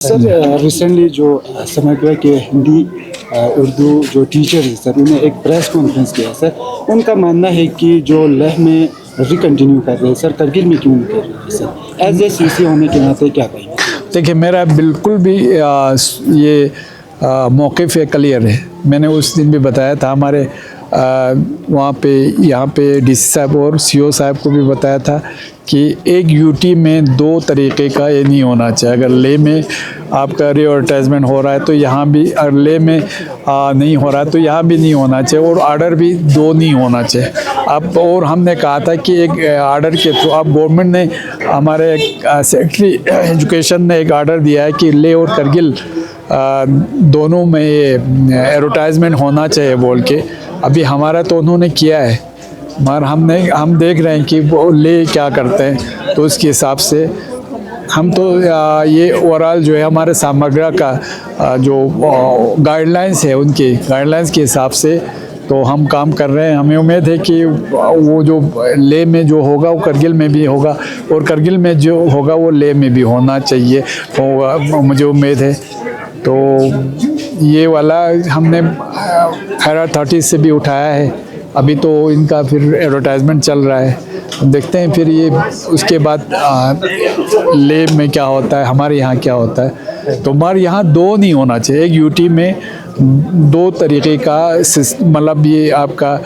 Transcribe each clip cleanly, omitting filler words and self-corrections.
Sir recently जो समग्र के हिंदी उर्दू जो टीचर हैं सर, उन्हें एक प्रेस कॉन्फ्रेंस किया सर। उनका मानना है कि जो लेह में रिकंटिन्यू कर रहे हैं सर, करगिल में क्यों नहीं कर रहे हैं सर? एज ए सीसी होने के नाते क्या कहेंगे? देखिए, मेरा बिल्कुल भी ये मौक़िफ़ क्लियर है। मैंने उस दिन भी बताया था, हमारे वहाँ पे यहाँ पे डीसी साहब और सीओ साहब को भी बताया था कि एक यूटी में दो तरीक़े का ये नहीं होना चाहिए। अगर ले में आपका रीएडवर्टाइजमेंट हो रहा है तो यहाँ भी, अगर ले में नहीं हो रहा है तो यहाँ भी नहीं होना चाहिए, और आर्डर भी दो नहीं होना चाहिए। अब और हमने कहा था कि एक आर्डर के थ्रू, अब गवर्नमेंट ने, हमारे सेक्रेटरी एजुकेशन ने एक आर्डर दिया है कि ले और करगिल दोनों में ये एडवर्टाइजमेंट होना चाहिए बोल के। अभी हमारा तो उन्होंने किया है, मगर हम देख रहे हैं कि वो ले क्या करते हैं, तो उसके हिसाब से हम तो ये ओवरऑल जो है हमारे समग्र का जो गाइडलाइंस है, उनके गाइडलाइंस के हिसाब से तो हम काम कर रहे हैं। हमें उम्मीद है कि वो जो ले में जो होगा वो करगिल में भी होगा, और करगिल में जो होगा वो ले में भी होना चाहिए, होगा, मुझे उम्मीद है। तो ये वाला हमने खैर अथॉरिटी से भी उठाया है। अभी तो इनका फिर एडवर्टाइजमेंट चल रहा है, देखते हैं फिर ये उसके बाद ले में क्या होता है, हमारे यहाँ क्या होता है। तो हमारे यहाँ दो नहीं होना चाहिए, एक यूटी में दो तरीक़े का मतलब ये आपका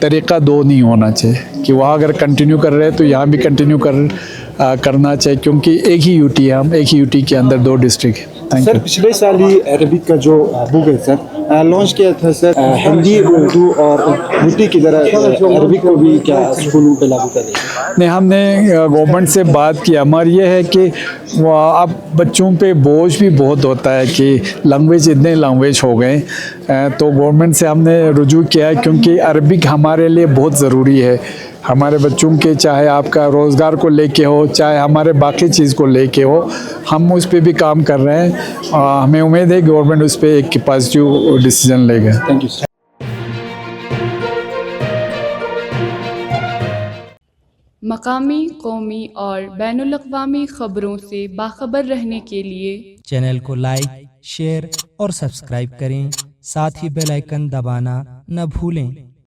तरीक़ा दो नहीं होना चाहिए कि वहाँ अगर कंटिन्यू कर रहे हैं तो यहाँ भी कंटिन्यू करना चाहिए, क्योंकि एक ही यूटी है, हम एक ही यूटी के अंदर दो डिस्ट्रिक्ट है। सर पिछले साल ही अरबिक का जो बुक है सर लॉन्च किया था सर, हिंदी उर्दू और यूटी की तरह अरबिक को भी क्या स्कूलों पे लागू कर देंगे? नहीं, हमने गवर्नमेंट से बात किया, हमारी ये है कि अब बच्चों पे बोझ भी बहुत होता है कि लैंग्वेज, इतने लैंग्वेज हो गए, तो गवर्नमेंट से हमने रुजू किया है, क्योंकि अरबिक हमारे लिए बहुत ज़रूरी है। हमारे बच्चों के, चाहे आपका रोज़गार को लेके हो, चाहे हमारे बाकी चीज़ को लेके हो, हम उस पर भी काम कर रहे हैं। हमें उम्मीद है गवर्नमेंट उस पर एक पॉजिटिव डिसीजन लेगा। Thank you sir. मकामी, कौमी और बैनुल-अक़वामी ख़बरों से बाखबर रहने के लिए चैनल को लाइक, शेयर और सब्सक्राइब करें। साथ ही बेल आइकन दबाना न भूलें।